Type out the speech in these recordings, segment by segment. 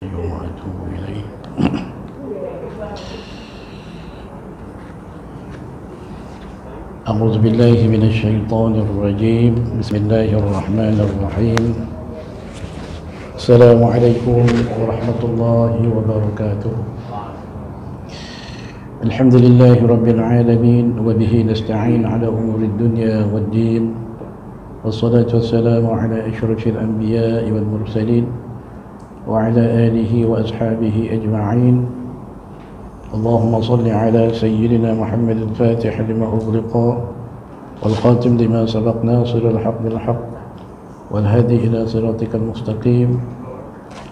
وأتوب إليه. أعوذ بالله من الشيطان الرجيم. بسم الله الرحمن الرحيم. السلام عليكم ورحمة الله وبركاته. الحمد لله رب العالمين، وبه نستعين على أمور الدنيا والدين، والصلاة والسلام على أشرف الأنبياء والمرسلين وعلى آله وأصحابه أجمعين. اللهم صل على سيدنا محمد الفاتح لما أغلق والخاتم لما سبق ناصر الحق بالحق والهادي إلى صراطك المستقيم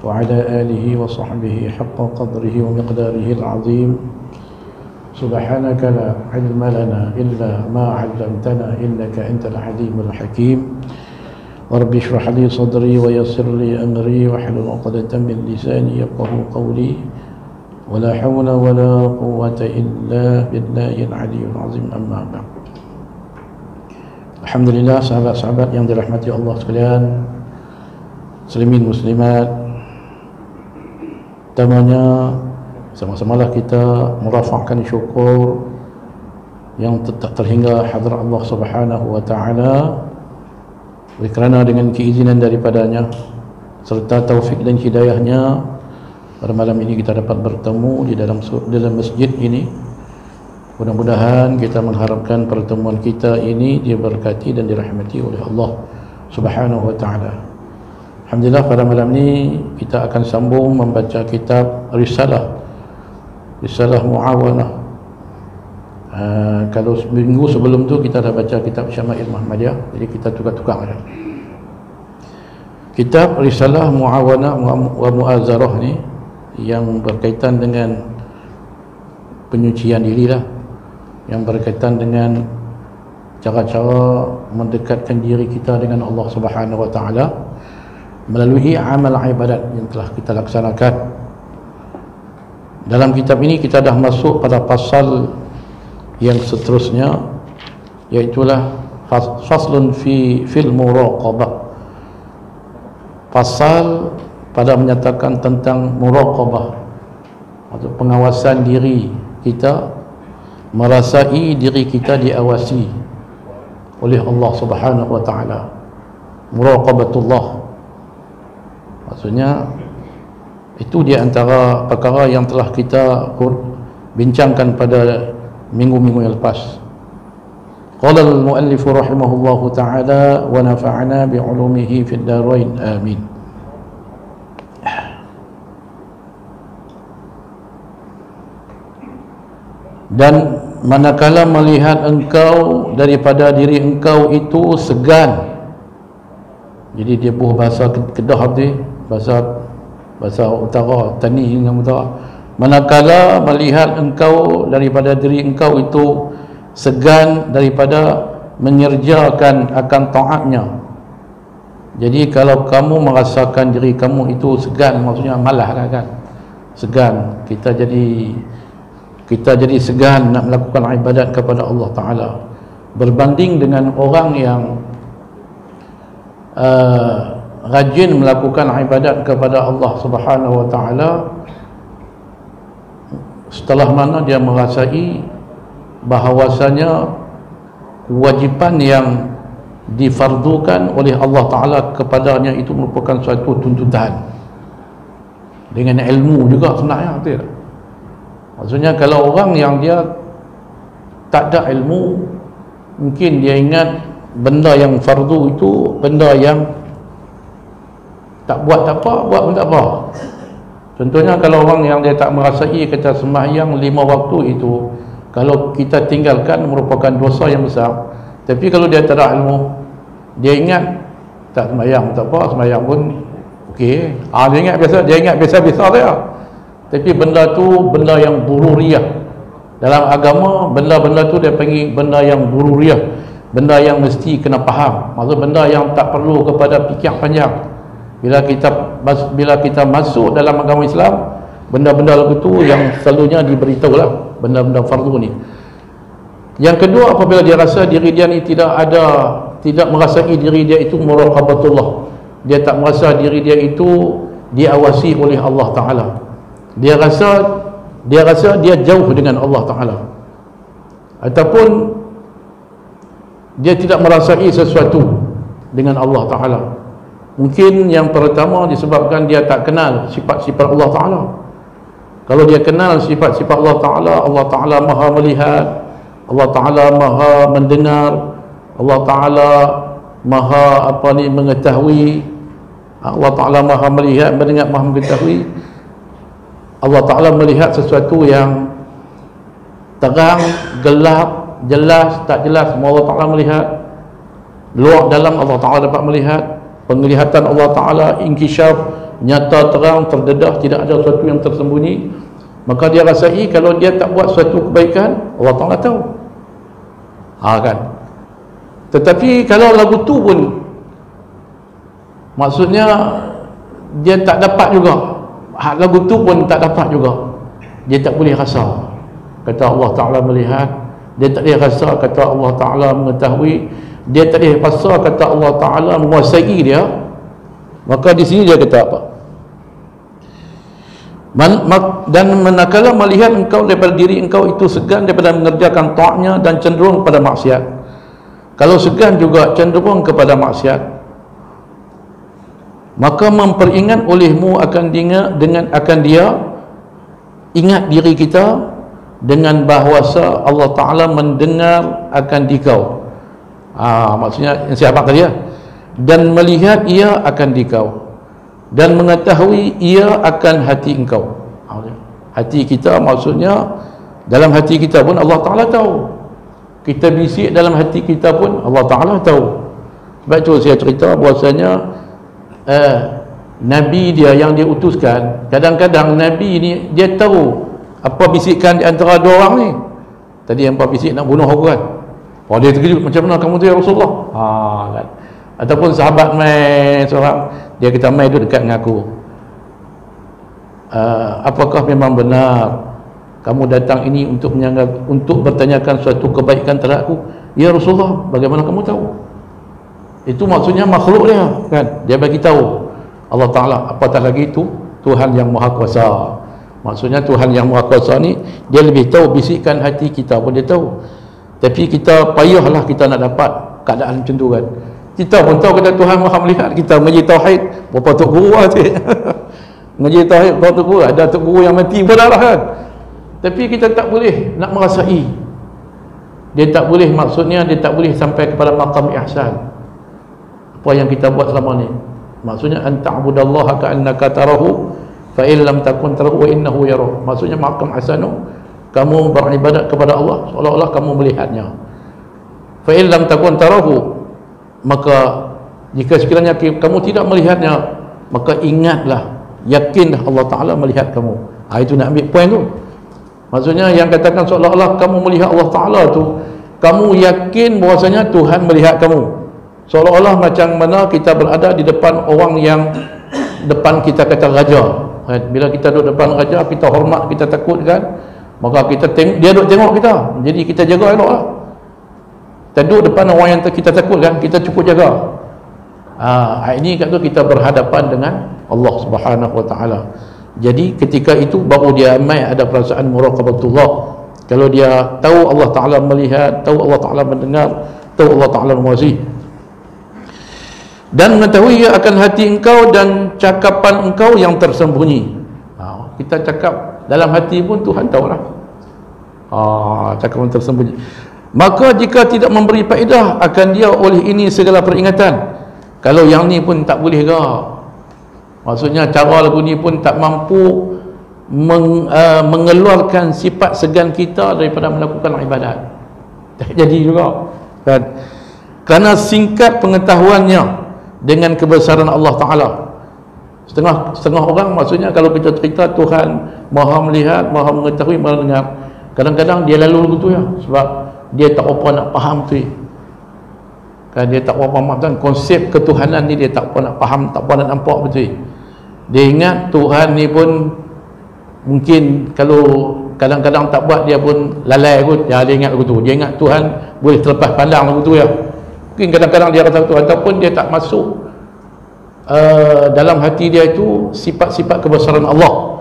وعلى آله وصحبه حق قدره ومقداره العظيم. سبحانك لا علم لنا إلا ما علمتنا إنك أنت العليم الحكيم. رب اشرح لي صدري ويسر لي أمري واحلل عقدة من لساني يفقهوا قولي، ولا حول ولا قوة إلا بالله العلي العظيم. أما بعد. Alhamdulillah, sahabat-sahabat yang dirahmati Allah sekalian, muslimin muslimat, utamanya sama-samalah kita merafakkan syukur yang tak terhingga hadrat Allah Subhanahu wa taala, kerana dengan keizinan daripadanya serta taufik dan hidayahnya, pada malam ini kita dapat bertemu di dalam masjid ini. Mudah-mudahan kita mengharapkan pertemuan kita ini diberkati dan dirahmati oleh Allah Subhanahu wa taala. Alhamdulillah, pada malam ini kita akan sambung membaca kitab Risalah Muawanah. Kalau minggu sebelum tu kita dah baca kitab Syama'il Muhammadiyah, jadi kita tukar-tukar aja. Kitab Risalah Muawanah wa Mu'azarah ni yang berkaitan dengan penyucian diri lah, yang berkaitan dengan cara-cara mendekatkan diri kita dengan Allah Subhanahu wa taala melalui amal ibadat yang telah kita laksanakan. Dalam kitab ini kita dah masuk pada pasal yang seterusnya, iaitulah faslun fil muraqabah. Pasal pada menyatakan tentang muraqabah atau pengawasan diri kita, merasai diri kita diawasi oleh Allah Subhanahu wa taala. Muraqabatullah maksudnya itu di antara perkara yang telah kita bincangkan pada minggu-minggu yang lepas. Qala al-muallif rahimahullahu taala wa nafa'ana bi 'ulumihi fid darain amin. Dan manakala melihat engkau daripada diri engkau itu segan, jadi dia buah bahasa Kedah tu, bahasa utara, Tani dengan utara. Manakala melihat engkau daripada diri engkau itu segan daripada menyerjakan akan taatnya. Jadi kalau kamu merasakan diri kamu itu segan, maksudnya malas lah kan, segan, kita jadi segan nak melakukan ibadat kepada Allah Ta'ala, berbanding dengan orang yang rajin melakukan ibadat kepada Allah Subhanahu wa taala, setelah mana dia merasai bahawasanya kewajipan yang difardukan oleh Allah Ta'ala kepadanya itu merupakan suatu tuntutan dengan ilmu juga sebenarnya, betul tak? Maksudnya kalau orang yang dia tak ada ilmu, mungkin dia ingat benda yang fardu itu benda yang tak buat tak apa, buat pun tak apa. Contohnya kalau orang yang dia tak merasai kata sembahyang 5 waktu itu, kalau kita tinggalkan merupakan dosa yang besar. Tapi kalau dia tak ada ilmu, dia ingat tak sembahyang tak apa, sembahyang pun okey. Dia ingat biasa-biasa saja. Tapi benda tu benda yang bururiyah. Dalam agama benda-benda tu dia panggil benda yang bururiyah, benda yang mesti kena faham. Maksud benda yang tak perlu kepada fikir panjang. Bila kita masuk dalam agama Islam, benda-benda lagu tu yang selalunya diberitahulah, benda-benda fardu ni. Yang kedua, apabila dia rasa diri dia ni tidak merasai diri dia itu muraqabatullah, dia tak merasa diri dia itu diawasi oleh Allah Ta'ala. Dia rasa dia jauh dengan Allah Ta'ala, ataupun dia tidak merasai sesuatu dengan Allah Ta'ala. Mungkin yang pertama disebabkan dia tak kenal sifat-sifat Allah Ta'ala. Kalau dia kenal sifat-sifat Allah Ta'ala, Allah Ta'ala maha melihat, Allah Ta'ala maha mendengar, Allah Ta'ala maha mengetahui, Allah Ta'ala maha melihat, mendengar, maha mengetahui. Allah Ta'ala melihat sesuatu yang terang, gelap, jelas, tak jelas, semua Allah Ta'ala melihat. Luar dalam Allah Ta'ala dapat melihat. Penglihatan Allah Ta'ala inkishaf, nyata, terang, terdedah, tidak ada sesuatu yang tersembunyi. Maka dia rasai kalau dia tak buat suatu kebaikan, Allah Ta'ala tahu. Kan. Tetapi kalau lagu tu pun, maksudnya dia tak dapat juga, lagu tu pun tak dapat juga, dia tak boleh rasa, kata Allah Ta'ala melihat. Dia tak boleh rasa, kata Allah Ta'ala mengetahui. Dia tak boleh rasa, kata Allah Ta'ala menguasai dia. Maka di sini dia kata apa? Dan manakala melihat engkau daripada diri engkau itu segan daripada mengerjakan taatnya dan cenderung kepada maksiat. Kalau segan juga cenderung kepada maksiat, maka memperingat olehmu akan dia ingat diri kita dengan bahawasa Allah Ta'ala mendengar akan dikau. Maksudnya siapa tadi ya? Dan melihat ia akan dikau, dan mengetahui ia akan hati engkau. Hati kita maksudnya dalam hati kita pun Allah Ta'ala tahu. Kita bisik dalam hati kita pun Allah Ta'ala tahu. Sebab itu saya cerita bahwasanya Nabi dia yang dia utuskan, kadang-kadang Nabi ni dia tahu apa bisikan di antara dua orang ni. Tadi yang bisik nak bunuh aku kan, dia terkejut, macam mana kamu tu ya Rasulullah? Kan. Ataupun sahabat mai seorang, dia kata mai duduk dekat dengan aku, apakah memang benar kamu datang ini untuk bertanyakan suatu kebaikan terhadap aku? Ya Rasulullah, bagaimana kamu tahu? Itu maksudnya makhluk dia kan, dia bagi tahu Allah Ta'ala, apatah lagi itu Tuhan yang Maha Kuasa. Maksudnya Tuhan yang Maha Kuasa ni dia lebih tahu bisikan hati kita pun dia tahu. Tapi kita payahlah kita nak dapat keadaan macam tu kan. Kita pun tahu kata Tuhan Maha melihat kita mengaji tauhid, berapa tok guru cik. Mengaji tauhid berapa tok guru, ada tok guru yang mati pun dah kan. Tapi kita tak boleh nak merasai. Dia tak boleh, maksudnya dia tak boleh sampai kepada maqam ihsan. Apa yang kita buat selama ni. Maksudnya anta'budallaha ka'annaka tarahu fa in lam takun tarahu wa innahu yarah. Maksudnya maqam ihsanu, kamu beribadat kepada Allah seolah-olah kamu melihatnya. Fa in lam takun tarahu, maka jika sekiranya kamu tidak melihatnya, maka ingatlah, yakinlah Allah Ta'ala melihat kamu. Itu nak ambil poin tu. Maksudnya yang katakan seolah-olah kamu melihat Allah Ta'ala tu, kamu yakin bahwasanya Tuhan melihat kamu. Seolah-olah macam mana kita berada di depan orang yang depan kita kata raja. Bila kita duduk depan raja, kita hormat, kita takut kan, maka kita dia duduk tengok kita, jadi kita jaga elok lah. Kita duduk depan orang yang kita takut kan, kita cukup jaga. Ini kata kita berhadapan dengan Allah Subhanahu Wa Taala. Jadi ketika itu baru dia mai ada perasaan muraqabatullah. Kalau dia tahu Allah Ta'ala melihat, tahu Allah Ta'ala mendengar, tahu Allah Ta'ala menguasai, dan mengetahui ia akan hati engkau dan cakapan engkau yang tersembunyi. Kita cakap dalam hati pun Tuhan tahulah. Cakapan tersembunyi. Maka jika tidak memberi faedah akan dia oleh ini segala peringatan. Kalau yang ni pun tak boleh ke? Maksudnya cara lagu ni pun tak mampu mengeluarkan sifat segan kita daripada melakukan ibadat. Tak jadi juga kan? Kerana singkat pengetahuannya dengan kebesaran Allah Ta'ala. Setengah orang maksudnya kalau kita cerita Tuhan Maha melihat, Maha mengetahui, Maha mendengar, kadang-kadang dia lalu begitu ya, sebab dia tak apa nak faham tu kan, dia tak apa faham kan konsep ketuhanan ni, dia tak apa nak faham, tak apa nak nampak betul. Dia ingat Tuhan ni pun mungkin kalau kadang-kadang tak buat dia pun lalai kot, dia ingat begitu. Dia ingat Tuhan boleh terlepas pandang begitu ya. Mungkin kadang-kadang dia rasa tu, ataupun dia tak masuk dalam hati dia itu sifat-sifat kebesaran Allah,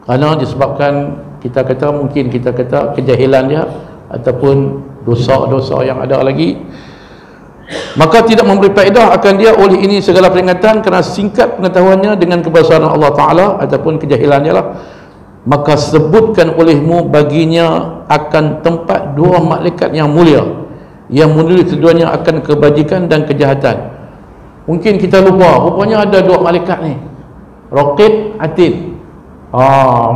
kerana disebabkan kita kata kejahilan dia ataupun dosa-dosa yang ada lagi, maka tidak memberi faedah akan dia oleh ini segala peringatan, kerana singkat pengetahuannya dengan kebesaran Allah Ta'ala ataupun kejahilannya lah. Maka sebutkan olehmu baginya akan tempat dua malaikat yang mulia, yang menulis keduanya akan kebajikan dan kejahatan. Mungkin kita lupa, rupanya ada dua malaikat ni, Raqib, Atid.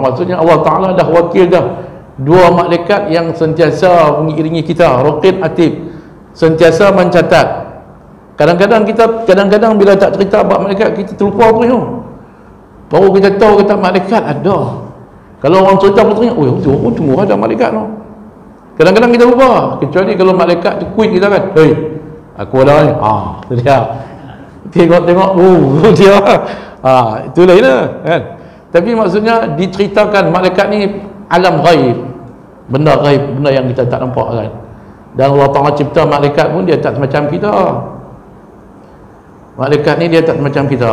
Maksudnya Allah Ta'ala dah wakil dah dua malaikat yang sentiasa mengiringi kita, Raqib, Atid, sentiasa mencatat. Kadang-kadang bila tak cerita bab malaikat, kita terlupa apa tu. Baru kita tahu kata malaikat ada. Kalau orang cerita pun tanya, oh tunggu ada malaikat tu. Kadang-kadang kita lupa, kecuali kalau malaikat tu quit kita kan, hei, aku ada ni, tu dia. Tengok, dia. Itu lain lah kan. Tapi maksudnya diceritakan malaikat ni alam ghaib, benda ghaib, benda yang kita tak nampak kan. Dan Allah Ta'ala cipta malaikat pun dia tak semacam kita. Malaikat ni dia tak semacam kita.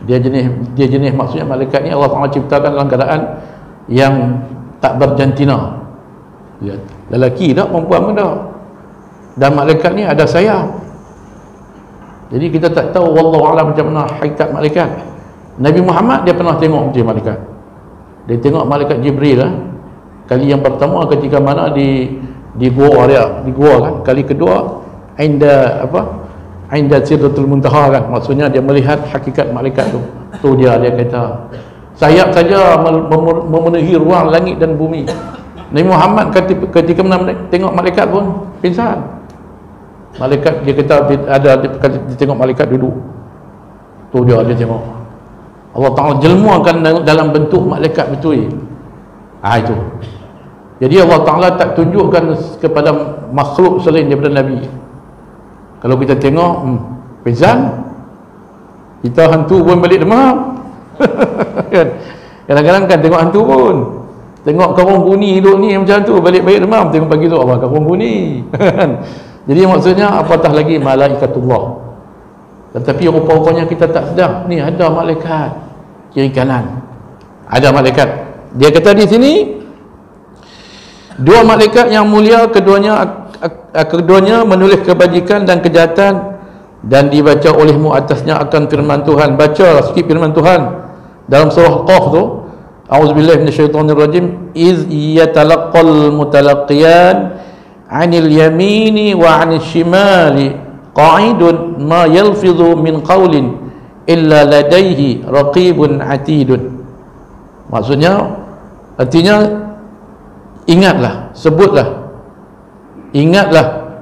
Dia jenis maksudnya malaikat ni Allah Ta'ala ciptakan dalam keadaan yang tak berjantina. Lelaki tak, perempuan pun tak. Dan malaikat ni ada sayap. Jadi kita tak tahu wallahu a'lam macam mana hakikat malaikat. Nabi Muhammad dia pernah tengok macam malaikat. Dia tengok malaikat Jibril lah. Kali yang pertama ketika mana di gua dia, di gua kan. Kali kedua Inda Sidratul Muntaha kan. Maksudnya dia melihat hakikat malaikat tu. Tu dia kata sayap saja memenuhi ruang langit dan bumi. Nabi Muhammad ketika tengok malaikat pun pingsan. Malaikat dia kata dia tengok malaikat duduk. Tu dia tengok. Allah Ta'ala jelmuakan dalam bentuk malaikat betul. Itu. Jadi Allah Ta'ala tak tunjukkan kepada makhluk selain daripada Nabi. Kalau kita tengok pingsan, kita hantu pun balik demam. Kadang-kadang kan tengok hantu pun, tengok karung buni duduk ni macam tu, balik-balik demam. Tengok pagi tu, apa karung buni. Jadi maksudnya apatah lagi malaikatullah. Tetapi rupa-rupanya kita tak sedar, ni ada malaikat kiri kanan, ada malaikat. Dia kata di sini dua malaikat yang mulia, keduanya menulis kebajikan dan kejahatan, dan dibaca olehmu atasnya akan firman Tuhan. Baca sikit firman Tuhan dalam surah Qaf tu, a'udzubillahi minasyaitonirrajim, iz yatalaqqal mutalaqiyan 'anil yamini wa 'anil shimali qa'idun ma yalfidhu min qawlin illa ladaihi raqibun atidun. Maksudnya, artinya ingatlah, sebutlah, ingatlah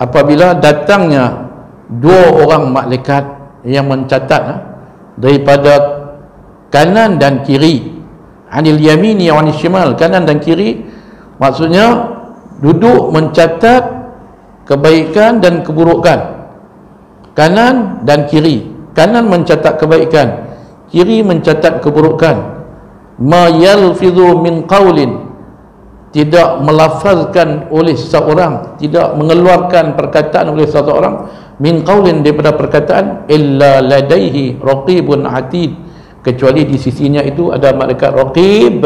apabila datangnya dua orang malaikat yang mencatat daripada kanan dan kiri, anil yamini wa anil shimal, kanan dan kiri, maksudnya duduk mencatat kebaikan dan keburukan. Kanan dan kiri, kanan mencatat kebaikan, kiri mencatat keburukan. Ma yalfidhu min qawlin, tidak melafazkan oleh seseorang, tidak mengeluarkan perkataan oleh seseorang, min qawlin, daripada perkataan, illa ladaihi raqibun atid, kecuali di sisinya itu ada malaikat raqib,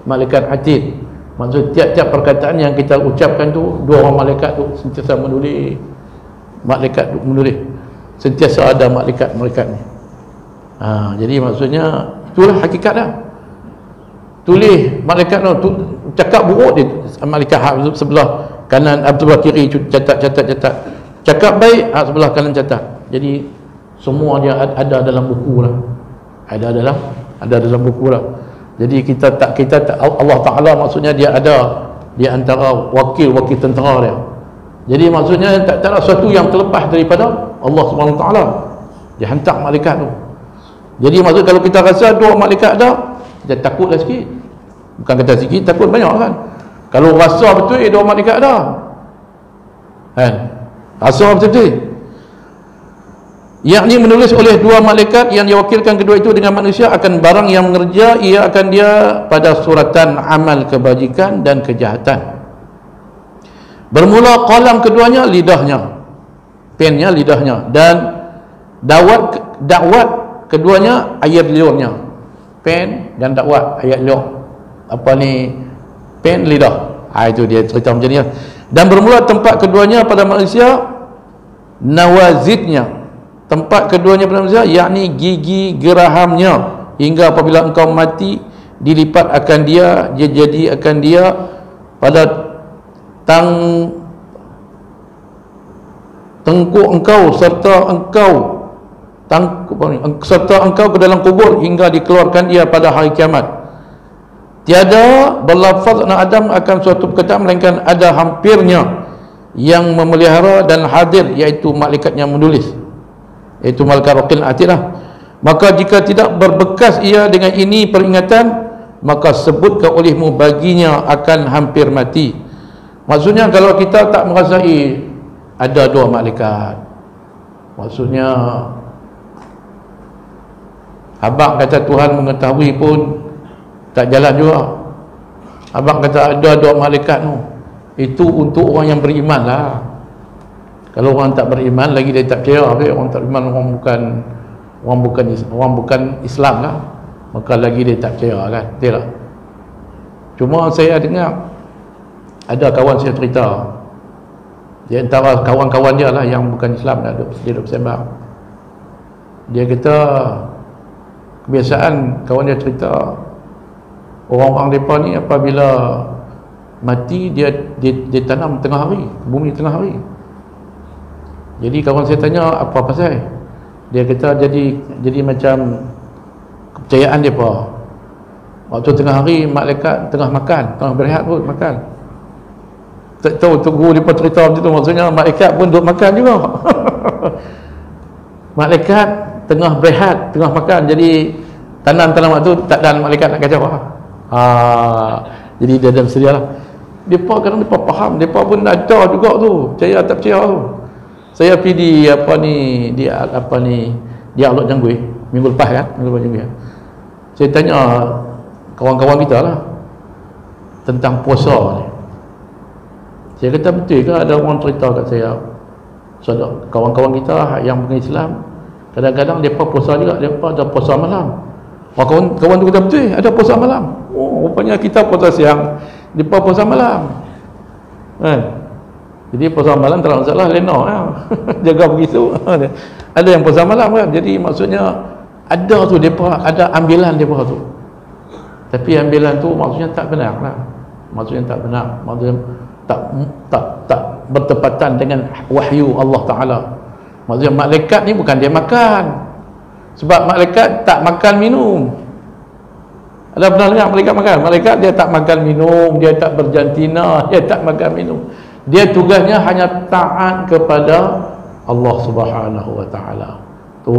malaikat atid. Maksud tiap-tiap perkataan yang kita ucapkan tu, dua orang malaikat tu sentiasa menulis. Malaikat tu menulis, sentiasa ada malaikat ni. Jadi maksudnya itulah hakikat dah. Tulis malaikat tu cakap buruk, dia malaikat sebelah kanan, sebelah kiri catat. Cakap baik, sebelah kanan catat. Jadi semua dia ada dalam buku lah. Ada dalam buku lah. Jadi kita tak Allah Ta'ala maksudnya dia ada di antara wakil tentera dia. Jadi maksudnya tak ada sesuatu yang terlepas daripada Allah Subhanahu Wa Ta'ala. Dia hantar malaikat tu. Jadi maksud kalau kita rasa dua malaikat ada, kita takutlah sikit. Bukan kata sikit, takut banyak kan. Kalau rasa betul dua malaikat ada, kan? Rasa betul-betul, yakni menulis oleh dua malaikat yang diwakilkan kedua itu dengan manusia akan barang yang mengerja ia akan dia pada suratan amal kebajikan dan kejahatan. Bermula qalam keduanya lidahnya, pennya lidahnya, dan dakwat keduanya ayat liurnya, pen dan dakwat ayat liur. Apa ni, pen lidah. Itu dia cerita macam ni. Dan bermula tempat keduanya pada manusia nawazidnya, tempat keduanya pada manusia yakni gigi gerahamnya, hingga apabila engkau mati dilipat akan dia jadi akan dia pada tengkuk engkau serta engkau ke dalam kubur hingga dikeluarkan dia pada hari kiamat. Tiada berlafaz anak Adam akan suatu perkataan melainkan ada hampirnya yang memelihara dan hadir, iaitu malaikat yang menulis, iaitu malaikat raqil atilah. Maka jika tidak berbekas ia dengan ini peringatan, maka sebutkan olehmu baginya akan hampir mati. Maksudnya kalau kita tak merasai ada dua malaikat, maksudnya abang kata Tuhan mengetahui pun tak jalan juga. Abang kata ada dua malaikat tu, itu untuk orang yang beriman lah. Kalau orang tak beriman lagi dia tak percaya, orang tak beriman, orang bukan Islam lah, maka lagi dia tak percaya kan. Betul tak? Cuma saya dengar ada kawan saya cerita, di antara kawan-kawan dia lah yang bukan Islam, dia duduk bersembang. Dia kata kebiasaan kawan dia cerita, orang-orang mereka ni apabila mati dia tanam tengah hari, bumi tengah hari. Jadi kawan saya tanya apa pasal, dia kata jadi macam kepercayaan dia apa, waktu tengah hari malaikat tengah makan, tengah berehat pun makan. Tak tahu tu guru dia cerita macam tu, maksudnya malaikat pun duduk makan juga. Malaikat tengah berehat, tengah makan, jadi tanam waktu tak ada malaikat nak kacau lah. Jadi dia dalam sedia lah. Mereka kadang mereka faham, mereka pun ada juga tu, percaya tak percaya tu. Saya pergi di Alok Janggui minggu lepas kan, saya tanya kawan-kawan kita lah tentang puasa ni. Saya kata betul ke ada orang cerita kat saya, kawan-kawan kita yang bukan Islam, kadang-kadang mereka puasa juga, mereka ada puasa malam. Kawan tu kata betul ada puasa malam. Oh, rupanya kita puasa siang, mereka puasa malam kan. Jadi puasa malam tak ada masalah, lena ya. Jaga begitu. Ada yang puasa malam kan. Jadi maksudnya ada tu mereka, ada ambilan mereka tu. Tapi ambilan tu maksudnya tak benar lah. Maksudnya tak benar, maksudnya tak bertepatan dengan wahyu Allah Ta'ala. Maksudnya malaikat ni bukan dia makan, sebab malaikat tak makan minum. Ada pernah dengar malaikat makan? Malaikat dia tak makan minum, dia tak berjantina, dia tak makan minum. Dia tugasnya hanya taat kepada Allah Subhanahu Wa Ta'ala. Tu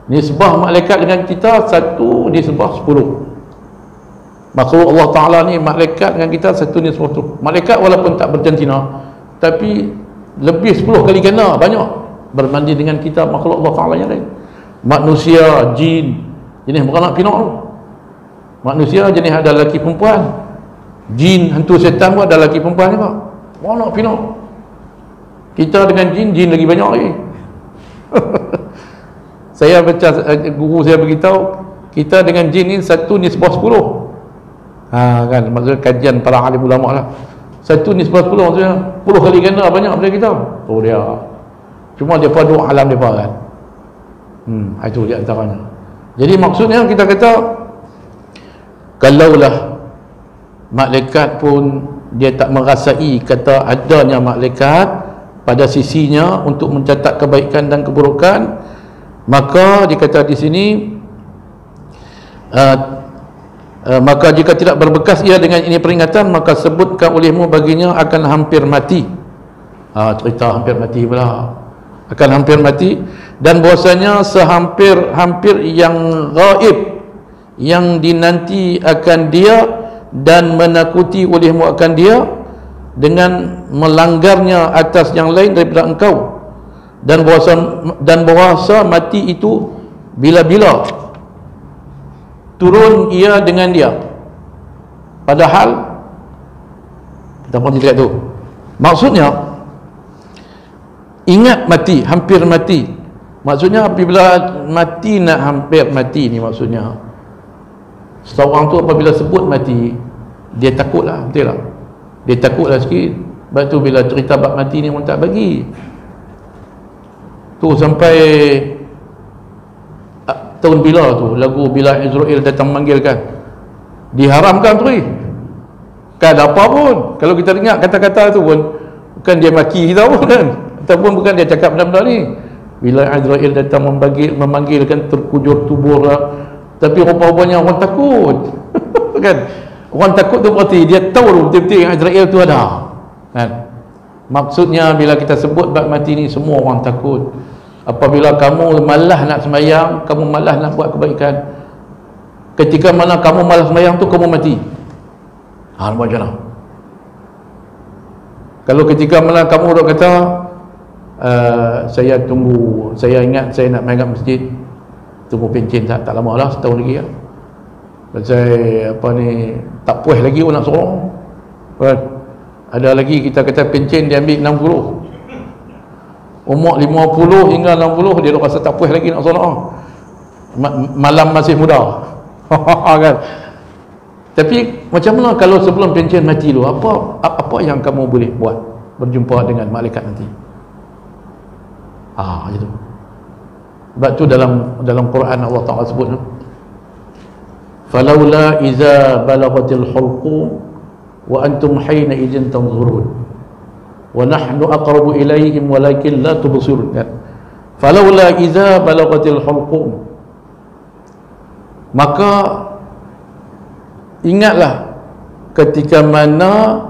nisbah malaikat dengan kita 1 nisbah 10. Makhluk Allah Ta'ala ni, malaikat dengan kita 1 nisbah 10. Malaikat walaupun tak berjantina, tapi lebih 10 kali ganda banyak berbanding dengan kita makhluk Allah Ta'ala yang lain. Manusia, jin, jenis beranak pinak tu. Manusia jenis ada lelaki perempuan, jin, hantu setan pun ada lelaki perempuan juga, beranak pinak. Kita dengan jin lagi banyak lagi. Saya baca, guru saya beritahu, kita dengan jin ni 1 nisbah 10. Kan, maksudnya kajian para alim ulama lah, 1 nisbah 10 maksudnya 10 kali ganda banyak daripada kita. Tu dia. Cuma dia pada alam dia kan. Itu dia antaranya. Jadi maksudnya kita kata, kalaulah malaikat pun dia tak merasai kata adanya malaikat pada sisinya untuk mencatat kebaikan dan keburukan, maka dikata di sini maka jika tidak berbekas ia dengan ini peringatan, maka sebutkan olehmu baginya akan hampir mati. Cerita hampir mati pula, akan hampir mati, dan bahwasanya sehampir-hampir yang gaib yang dinanti akan dia dan menakuti olehmu akan dia dengan melanggarnya atas yang lain daripada engkau, dan bahwasa mati itu bila-bila turun ia dengan dia, padahal kita pun tidak tu. Maksudnya ingat mati, hampir mati, Maksudnya apabila mati, nak hampir mati ni maksudnya, seorang tu apabila sebut mati, dia takutlah, betul tak? Dia takutlah sikit. Sebab tu bila cerita bab mati ni orang tak bagi tu sampai tahun bila tu lagu bila Israel datang memanggilkan, diharamkan tu kan apa pun. Kalau kita dengar kata-kata tu pun bukan dia maki kita pun kan, ataupun bukan dia cakap benda-benda ni. Bila Israel datang memanggilkan, terkujur tubuh lah. Tapi rupa-rupanya orang takut kan. Orang takut tu berarti dia tahu betul-betul yang Israel tu ada kan. Maksudnya bila kita sebut bab mati ni, semua orang takut. Apabila kamu malas nak sembahyang, kamu malas nak buat kebaikan, ketika mana kamu malas sembahyang tu, kamu mati. Buat macam mana? Kalau ketika mana kamu dah kata saya tunggu, saya ingat saya nak main kat masjid, tunggu pencen tak lama lah, setahun lagi lah. Saya apa ni, tak puas lagi pun nak sorong kan. Ada lagi kita kata pencen dia ambil 60, umur 50 hingga 60 dia dah rasa tak puas lagi nak sorong. Malam masih muda kan. Tapi macam mana kalau sebelum pencen mati tu, apa yang kamu boleh buat berjumpa dengan malaikat nanti? Gitu. Sebab tu dalam Quran Allah Ta'ala sebut, falaula iza balaghatil hulqum wa antum hayna idzin tanzurun wa nahnu aqrabu ilaihim walakin la tubsirun. Falaula iza balaghatil hulqum, maka ingatlah ketika mana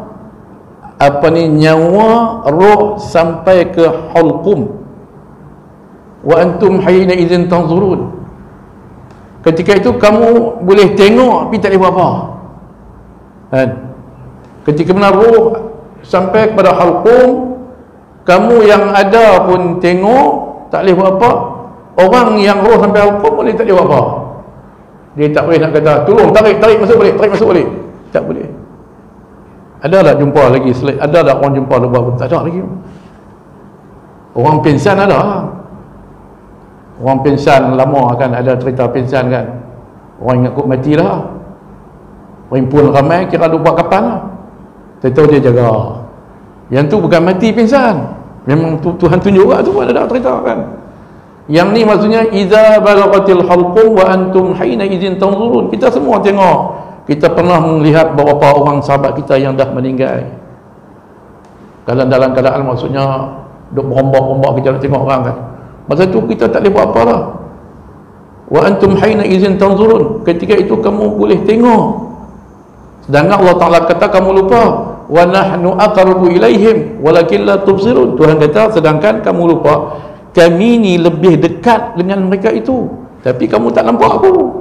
nyawa roh sampai ke hulqum, wa antum hayna idzin tanzurun, ketika itu kamu boleh tengok tapi tak boleh buat apa kan. Ketika mana roh sampai kepada hulqum, kamu yang ada pun tengok tak boleh buat apa. Orang yang roh sampai hulqum boleh tak boleh buat apa. Dia tak boleh nak kata tolong tarik masuk balik, tak boleh. Ada tak jumpa lagi ada tak orang jumpa lepas? Tak ada lagi. Orang pingsan ada. Orang pingsan lama kan, ada cerita pingsan kan, orang ingat kok mati dah, orang pun ramai kira lupa kapan lah. Tahu dia jaga. Yang tu bukan mati pingsan, memang Tuhan tunjuk lah tu, ada cerita kan. Yang ni maksudnya iza balaghatil hulqum wa antum hayna idzin tanzurun. Kita semua tengok, kita pernah melihat beberapa orang sahabat kita yang dah meninggal. Kalau dalam keadaan maksudnya duk berombak-ombak, kita nak tengok orang kan, masa tu kita tak boleh buat apa lah. Wa antum hayna idzin tanzurun, ketika itu kamu boleh tengok. Sedangkan Allah Ta'ala kata kamu lupa, wa nahnu aqrabu ilaihim walakin la tubsirun. Tuhan kata sedangkan kamu lupa, kami ni lebih dekat dengan mereka itu, tapi kamu tak nampak aku.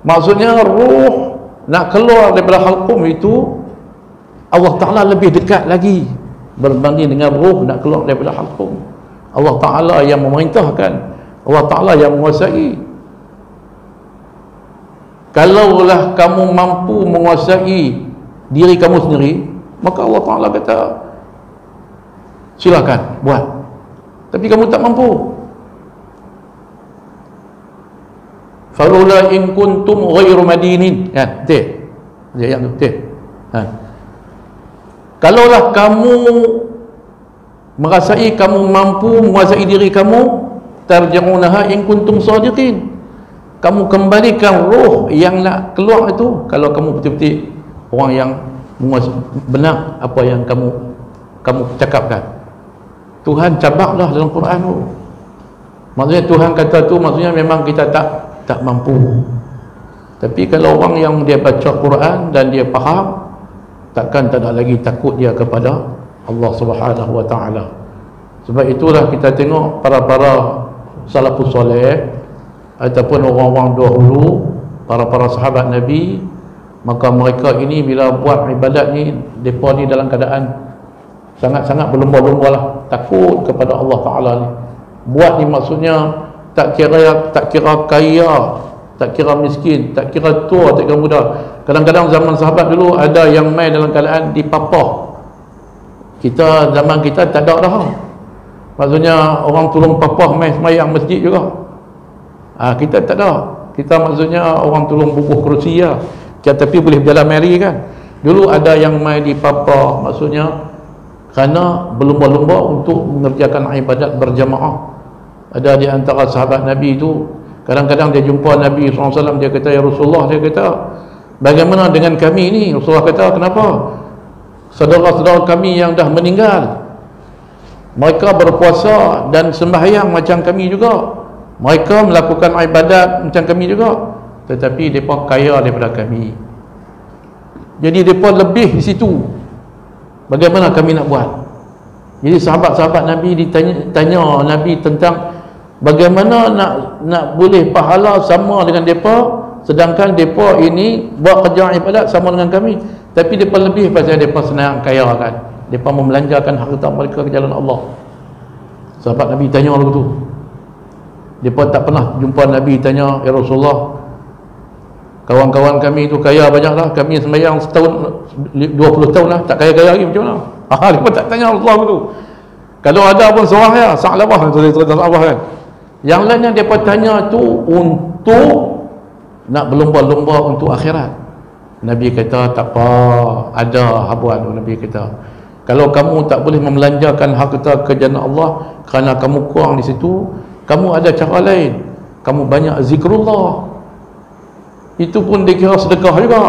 Maksudnya roh nak keluar daripada hulqum itu, Allah Ta'ala lebih dekat lagi berbanding dengan roh nak keluar daripada hulqum. Allah Ta'ala yang memerintahkan, Allah Ta'ala yang menguasai. Kalaulah kamu mampu menguasai diri kamu sendiri, maka Allah Ta'ala kata silakan buat, tapi kamu tak mampu. Falula in kuntum ghairu madinin, kan? Betul? Yang tu betul. Kalaulah kamu merasai kamu mampu menguasai diri kamu, tarji'unaha in kuntum sadiqin, kamu kembalikan roh yang nak keluar itu kalau kamu betul-betul orang yang benar apa yang kamu cakapkan. Tuhan cabaklah dalam Quran tu. Maksudnya Tuhan kata tu maksudnya memang kita tak mampu. Tapi kalau orang yang dia baca Quran dan dia faham, takkan tak ada lagi takut dia kepada Allah Subhanahu wa Ta'ala. Sebab itulah kita tengok para salafus soleh ataupun orang-orang dahulu, para sahabat Nabi, maka mereka ini bila buat ibadat ni, mereka ni dalam keadaan sangat-sangat berlumba-lumba lah, takut kepada Allah Ta'ala ni. Buat ni maksudnya tak kira kaya, tak kira miskin, tak kira tua, tak kira muda. Kadang-kadang zaman sahabat dulu ada yang main dalam keadaan dipapah. Kita zaman kita tak ada dah. Maksudnya orang tolong papa main semayang masjid juga. Kita tak ada. Kita maksudnya orang tolong bubuh kerusi lah. Tapi boleh berjalan mari kan. Dulu ada yang main di papa, maksudnya kerana berlumba-lumba untuk mengerjakan ibadat berjamaah. Ada di antara sahabat Nabi itu, kadang-kadang dia jumpa Nabi SAW, dia kata, ya Rasulullah, dia kata, bagaimana dengan kami ini? Rasulullah kata, kenapa? Saudara-saudara kami yang dah meninggal, mereka berpuasa dan sembahyang macam kami juga, mereka melakukan ibadat macam kami juga, tetapi mereka kaya daripada kami. Jadi mereka lebih di situ. Bagaimana kami nak buat? Jadi sahabat-sahabat Nabi tanya Nabi tentang bagaimana nak boleh pahala sama dengan mereka, sedangkan mereka ini buat kerja ibadat sama dengan kami, tapi mereka lebih pasal mereka senang kaya kan. Mereka membelanjakan harta mereka ke jalan Allah. Sahabat Nabi tanya lagu tu. Mereka tak pernah jumpa Nabi tanya, ya Rasulullah, kawan-kawan kami itu kaya banyak lah, kami sembahyang setahun 20 tahun lah, tak kaya-kaya lagi, macam mana? Mereka tak tanya Rasulullah tu. Kalau ada pun seorang ya, Sa'labah kan. Yang lainnya mereka tanya tu untuk nak berlumba-lumba untuk akhirat. Nabi kata tak apa, ada habuan. Nabi kata, kalau kamu tak boleh membelanjakan harta ke jalan Allah kerana kamu kurang di situ, kamu ada cara lain. Kamu banyak zikrullah, itu pun dikira sedekah juga.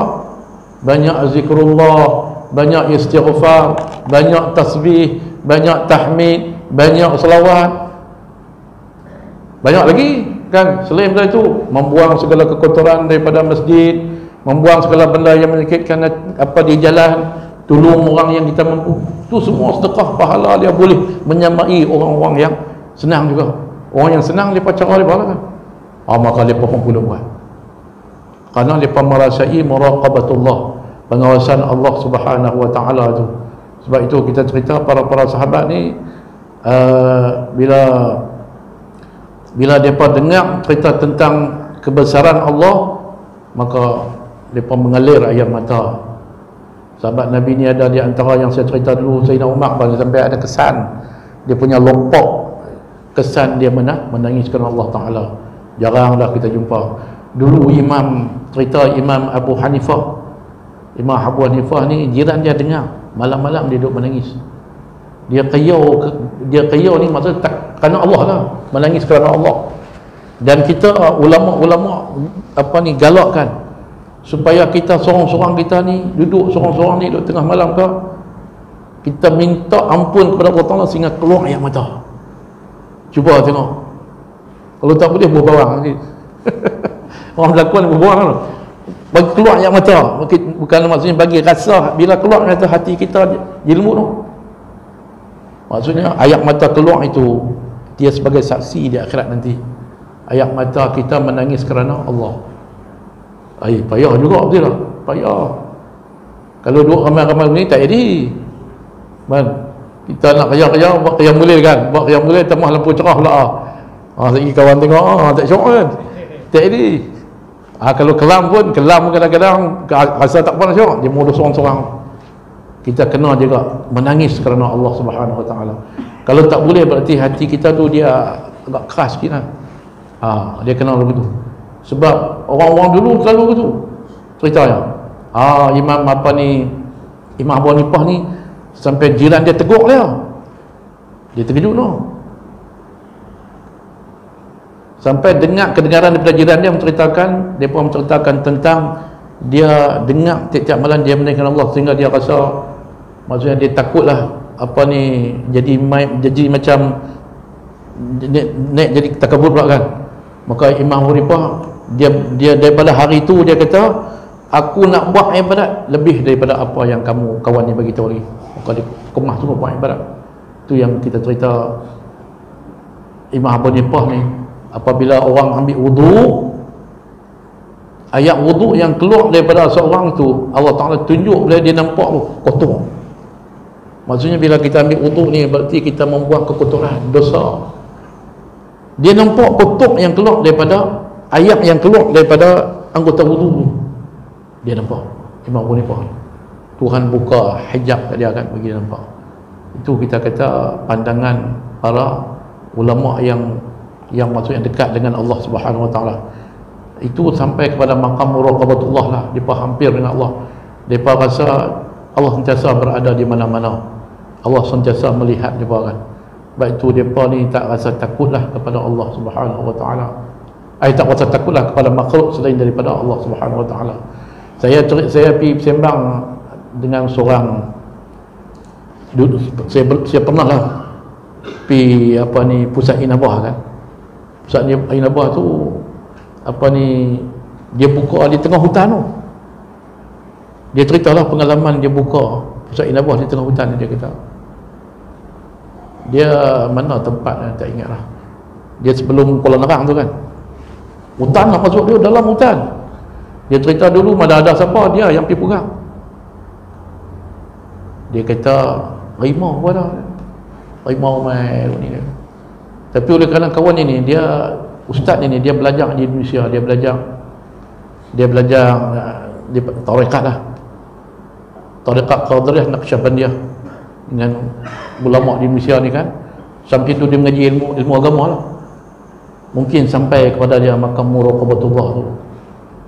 Banyak zikrullah, banyak istighfar, banyak tasbih, banyak tahmid, banyak selawat, banyak lagi kan. Selain daripada itu, membuang segala kekotoran daripada masjid, membuang segala benda yang menyakitkan apa di jalan, tolong orang yang kita mampu. Itu semua sedekah, pahala dia boleh menyamai orang-orang yang senang juga. Orang yang senang dia cara dia pahala kan. Maka dia pun boleh buat, kerana mereka merasai muraqabatullah, pengawasan Allah Subhanahu wa ta'ala tu. Sebab itu kita cerita para sahabat ni, bila mereka dengar cerita tentang kebesaran Allah, maka mereka mengalir air mata. Sahabat Nabi ni ada di antara yang saya cerita dulu, Sayyidina Umar, sampai ada kesan dia punya lompok, kesan dia menangis kerana Allah Ta'ala. Jaranglah kita jumpa. Dulu cerita Imam Abu Hanifah. Imam Abu Hanifah ni, jiran dia dengar malam-malam dia duduk menangis. Dia kayau ni maksud tak kerana Allah lah, menangis kerana Allah. Dan kita ulama-ulama galakkan supaya kita seorang-seorang kita ni duduk seorang-seorang ni duduk tengah malam ke, kita minta ampun kepada Allah Ta'ala sehingga keluar air mata. Cuba tengok. Kalau tak boleh berbawang ni. Orang berlakon berbuang kan, bagi keluar air mata. Bukan maksudnya bagi rasa, bila keluar mata hati kita jilmut tu. Maksudnya ayat mata keluar itu dia sebagai saksi di akhirat nanti. Ayat mata kita menangis kerana Allah. Payah juga betul tak? Payah. Kalau duduk ramai-ramai ni tak jadi. Kita nak kerja-kerja buat qiyam lail kan, buat qiyam lail tambah lampu cerah pula. Segi kawan tengok, tak syok kan, tak jadi. Kalau kelam pun kadang-kadang rasa tak pernah syok, dia modus seorang-seorang. Kita kena juga menangis kerana Allah Subhanahu Wa Taala. Kalau tak boleh, berarti hati kita tu dia agak keras sikit lah. Dia kena begitu. Sebab orang-orang dulu selalu begitu ceritanya. Imam Abu Hanifah ni sampai jiran dia tegur dia terkejut no. Sampai kedengaran daripada jiran dia menceritakan tentang dia dengar tiap-tiap malam dia menangis Allah, sehingga dia rasa, maksudnya dia takutlah jadi macam jadi takabur pula kan. Maka Imam Hurifah dia daripada hari itu dia kata, aku nak buat ibadat lebih daripada apa yang kawan ni bagi tahu lagi. Maka dia kemas semua buat ibadat. Itu yang kita cerita Imam Abu Hanifah ni, apabila orang ambil wudu, ayat wudu yang keluar daripada seorang tu, Allah Ta'ala tunjuk bila dia nampak tu kotor. Maksudnya bila kita ambil wudu ni, berarti kita membuang kekotoran, dosa. Dia nampak kotor yang keluar daripada ayat yang keluar daripada anggota wudu. Dia nampak Imam Abu Hanifah, Tuhan buka hijab kat dia kan, bagi dia nampak. Itu kita kata pandangan para ulama yang maksudnya dekat dengan Allah Subhanahu Wa Taala. Itu sampai kepada maqam muraqabatullah lah, depa hampir dengan Allah. Depa rasa Allah sentiasa berada di mana-mana. Allah sentiasa melihat depa kan. Baik itu depa ni tak rasa takutlah kepada Allah Subhanahu Wa Taala. Tak rasa takutlah kepada makhluk selain daripada Allah Subhanahu Wa Taala. Saya pergi sembang dengan seorang, saya pernah lah pergi pusat inabah kan. Pusat inabah tu dia buka di tengah hutan tu. Dia ceritalah pengalaman dia buka pusat inabah di tengah hutan. Dia kata dia mana tempat tak ingat lah. Dia sebelum Kuala Nerang tu kan, hutan lah masuk dia, dalam hutan. Dia cerita dulu mana ada siapa, dia yang pergi pegang. Dia kata rimau pun ada, rimau mai ni. Tapi oleh kerana kawan ini, dia ustaz ini, dia belajar di Indonesia, dia belajar di tarekat lah, tarekat Qadiriyah Naqsyabandiyah dengan ulama di Indonesia ni kan. Sampai tu dia mengaji ilmu agama lah. Mungkin sampai kepada dia makam muraqabatullah tu,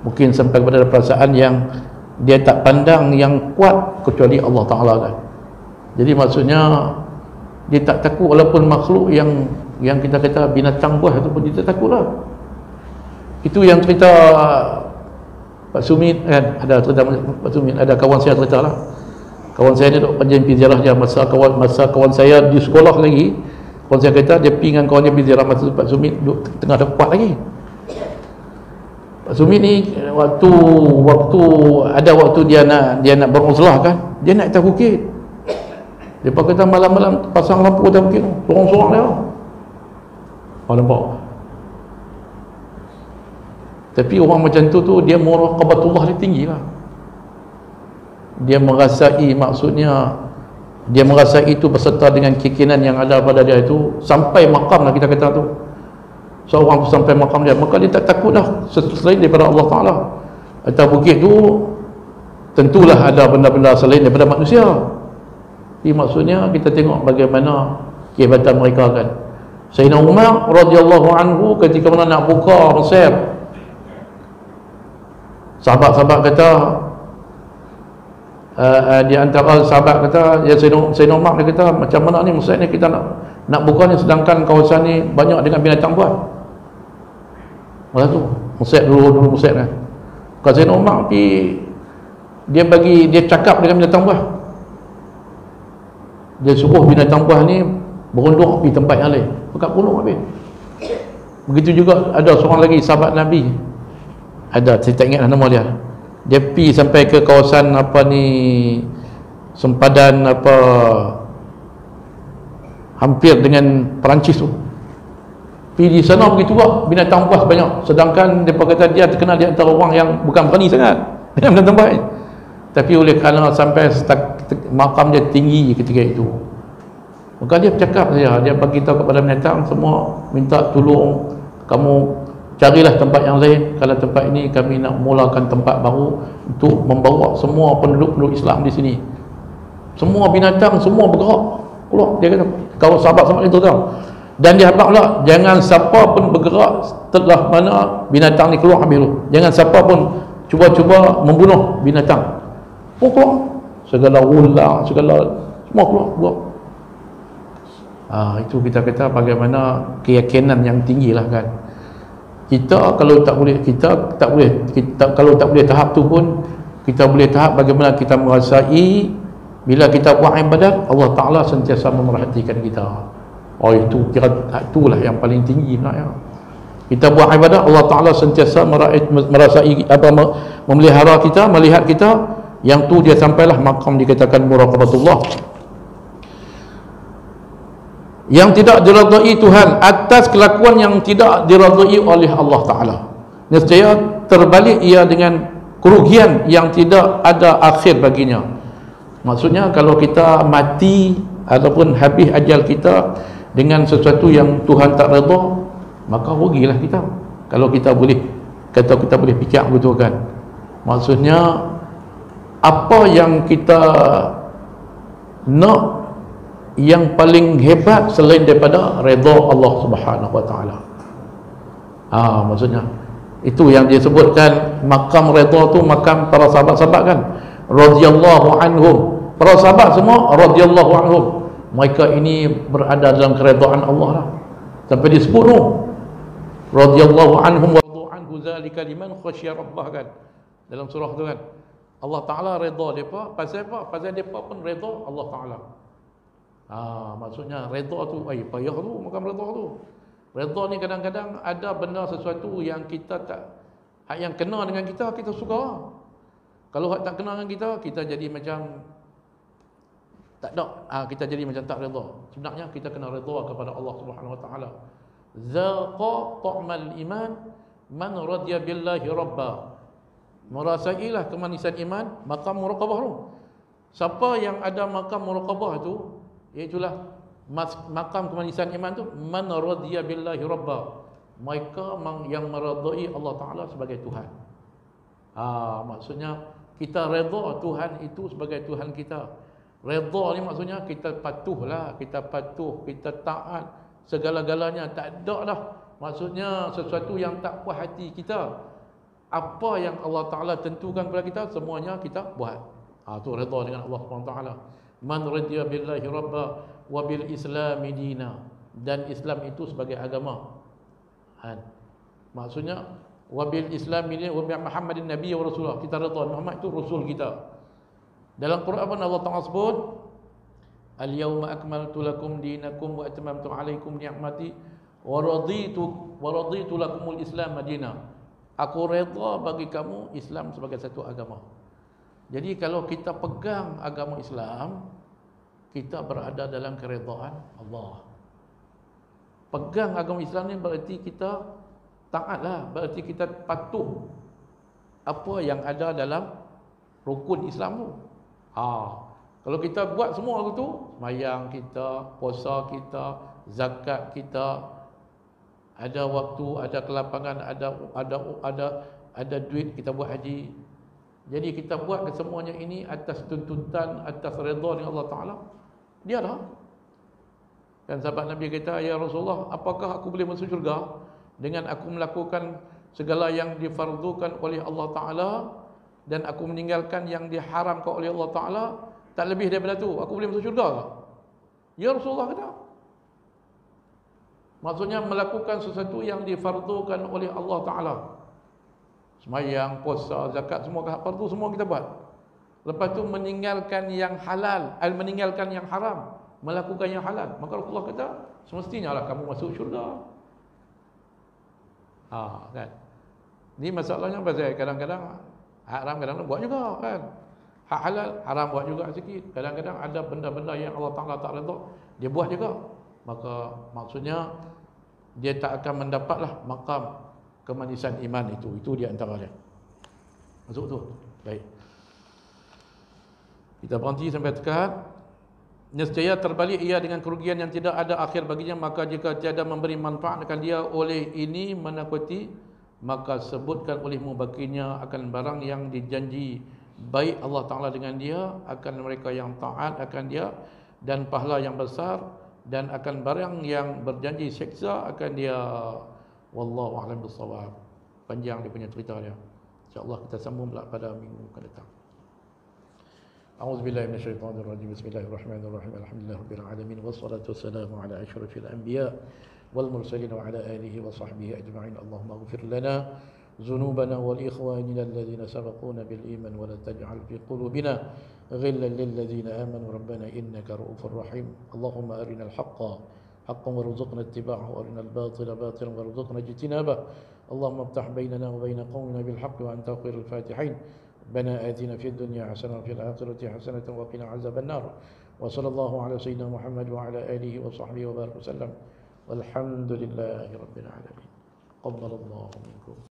mungkin sampai kepada perasaan yang dia tak pandang yang kuat kecuali Allah Ta'ala kan. Jadi maksudnya dia tak takut walaupun makhluk yang kita kata binatang buah itu pun dia tak takut lah. Itu yang cerita Pak Sumit kan, ada cerita Pak Sumit, ada kawan saya cerita lah. Kawan saya ni duk pergi ziarah dia masa kawan saya di sekolah lagi. Kawan saya kata dia pergi dengan kawan dia pergi ziarah masa Pak Sumit duk tengah dapat lagi. Pak Sumit ni waktu dia nak beruzlah kan, dia nak atas bukit. Dia kata malam-malam pasang lampu atas bukit, sorang-sorang dia. Nampak. Tapi orang macam tu dia muraqabatullah dia tinggi lah. Dia merasai, maksudnya dia merasai itu beserta dengan keyakinan yang ada pada dia itu sampai maqam lah kita kata tu. Seorang tu sampai maqam dia, maka dia tak takut dah selain daripada Allah Ta'ala. Atas bukit tu tentulah ada benda-benda selain daripada manusia. Jadi maksudnya kita tengok bagaimana kehebatan mereka kan. Sayyidina Umar radhiyallahu anhu ketika mana nak buka Mesir, sahabat-sahabat kata, di antara sahabat kata, ya Sayyidina Umar dia kata, macam mana ni Mesir ni kita nak buka ni sedangkan kawasan ni banyak dengan binatang buas. Masa tu Mesir dulu Mesir kan. Kalau Sayyidina Umar pergi, dia cakap dengan binatang buas. Dia suruh binatang buas ni berunduk pergi tempat yang lain, pekat pulung habis. Begitu juga ada seorang lagi sahabat Nabi, ada, saya tak ingat nama dia. Dia pergi sampai ke kawasan sempadan hampir dengan Perancis tu. Pergi di sana begitu juga binatang buas banyak, sedangkan dia kata dia terkenal di antara orang yang bukan berani sangat dengan binatang buas. Tapi oleh kerana sampai makam dia tinggi ketika itu, maka dia bercakap saja, dia bagi tahu kepada binatang semua, minta tolong kamu carilah tempat yang lain. Kalau tempat ini kami nak mulakan tempat baru untuk membawa semua penduduk Islam di sini. Semua binatang semua bergerak keluar. Dia kata, kalau sahabat-sahabat itu tahu. Dan dia habaq pula, jangan siapa pun bergerak setelah mana binatang ni keluar habis dulu. Jangan siapa pun cuba-cuba membunuh binatang. Pokok segala ular, segala semua keluar. Itu kita kata bagaimana keyakinan yang tinggi lah kan. Kita kalau tak boleh kalau tak boleh tahap tu pun kita boleh tahap bagaimana kita merasai bila kita buat ibadat Allah Ta'ala sentiasa memerhatikan kita. Itulah yang paling tinggi sebenarnya. Kita buat ibadat Allah Ta'ala sentiasa merasai memelihara kita, melihat kita. Yang tu dia sampailah makam dikatakan muraqabatullah. Yang tidak diradai Tuhan atas kelakuan yang tidak diradai oleh Allah Ta'ala, nescaya terbalik ia dengan kerugian yang tidak ada akhir baginya. Maksudnya kalau kita mati ataupun habis ajal kita dengan sesuatu yang Tuhan tak redha, maka rugilah kita. Kalau kita boleh fikir betul kan. Maksudnya apa yang kita nak yang paling hebat selain daripada redha Allah Subhanahu wa taala. Maksudnya itu yang disebutkan makam redha tu makam para sahabat-sahabat kan, radhiyallahu anhum. Para sahabat semua radhiyallahu anhum, mereka ini berada dalam keredaan Allah lah. Sampai disebut tu radhiyallahu anhum wa radu anhu zalika liman khasyiya rabbah kan, dalam surah tu kan. Allah Taala redha depa pasal apa? Pasal depa pun redha Allah Taala. Maksudnya redha tu payah tu makam redha tu. Redha ni kadang-kadang ada benda sesuatu yang kita tak, hak yang kena dengan kita, kita suka. Kalau hak tak kena dengan kita, kita jadi macam tak ada, kita jadi macam tak redha. Sebenarnya kita kena redha kepada Allah Subhanahu wa taala. Zaqa ta'mal iman man radiya billahi rabba. Merasailah kemanisan iman makam muraqabah tu. Siapa yang ada makam muraqabah tu, iaitulah makam kemanisan iman tu, man radiya billahi rabba, mereka yang meredai Allah Taala sebagai Tuhan. Maksudnya kita redha Tuhan itu sebagai Tuhan kita. Redha ni maksudnya kita patuhlah, kita patuh, kita taat segala-galanya, tak ada dah maksudnya sesuatu yang tak puas hati kita. Apa yang Allah Ta'ala tentukan kepada kita, semuanya kita buat. Itu redha dengan Allah SWT. Man radiya billahi rabba wa bil islami dina. Dan Islam itu sebagai agama. Maksudnya wa bil islami dina wa bi Muhammadin nabiy wa rasulullah. Kita redha Muhammad itu rasul kita. Dalam Quran pun Allah Ta'ala sebut, al-yawma akmaltu lakum dinakum wa atmamtu alaikum ni'mati wa raditu lakumul islam madina. Aku redha bagi kamu Islam sebagai satu agama. Jadi kalau kita pegang agama Islam, kita berada dalam keredaan Allah. Pegang agama Islam ni berarti kita taatlah, berarti kita patuh apa yang ada dalam rukun Islam tu. Kalau kita buat semua itu, sembahyang kita, puasa kita, zakat kita, ada waktu, ada kelapangan, ada duit, kita buat haji. Jadi kita buat kesemuanya ini atas tuntutan, atas redha dengan Allah Ta'ala. Dia dah. Dan sahabat Nabi kata, ya Rasulullah, apakah aku boleh masuk syurga dengan aku melakukan segala yang difardukan oleh Allah Ta'ala dan aku meninggalkan yang diharamkan oleh Allah Ta'ala? Tak lebih daripada tu, aku boleh masuk syurga tak? Ya Rasulullah kata. Maksudnya melakukan sesuatu yang difardukan oleh Allah Ta'ala. Sembahyang, puasa, zakat, semua fardu semua kita buat. Lepas tu meninggalkan yang halal, meninggalkan yang haram, melakukan yang halal. Maka Rasulullah kata, semestinya lah kamu masuk syurga. Kan? Ni masalahnya pasal kadang-kadang haram, kadang-kadang buat juga kan. Hak halal, haram buat juga sikit. Kadang-kadang ada benda-benda yang Allah Ta'ala tak redha, dia buat juga. Maka maksudnya dia tak akan mendapatlah makam kemanisan iman itu. Itu dia antara dia. Masuk tu. Baik. Kita berhenti sampai tekat. Nescaya terbalik ia dengan kerugian yang tidak ada akhir baginya, maka jika tiada memberi manfaat akan dia oleh ini menakuti, maka sebutkan olehmu baginya akan barang yang dijanji baik Allah Ta'ala dengan dia, akan mereka yang taat akan dia, dan pahala yang besar, dan akan barang yang berjanji seksa akan dia. Wallahu a'lam bissawab. Panjang dia punya cerita dia. InsyaAllah kita sambung pula pada minggu akan datang. A'udzubillahi minasyaitonir rajim. Bismillahirrahmanirrahim. Alhamdulillahirabbil alamin wassalatu wassalamu ala asyrafil anbiya wal mursalin wa ala alihi wa sahbihi ajma'in. Allahumma ighfir lana ذنوبنا والإخواننا الذين سبقونا بالإيمان ولا تجعل في قلوبنا غلا للذين آمنوا ربنا إنك رؤوف رحيم. اللهم أرنا الحق حقا وارزقنا اتباعه وأرنا الباطل باطلا وارزقنا اجتنابه. اللهم افتح بيننا وبين قومنا بالحق وأنت خير الفاتحين. ربنا آتنا في الدنيا حسنة وفي الآخرة حسنة وقنا عذاب النار. وصلى الله على سيدنا محمد وعلى آله وصحبه وبارك وسلم والحمد لله رب العالمين. قبل الله منكم.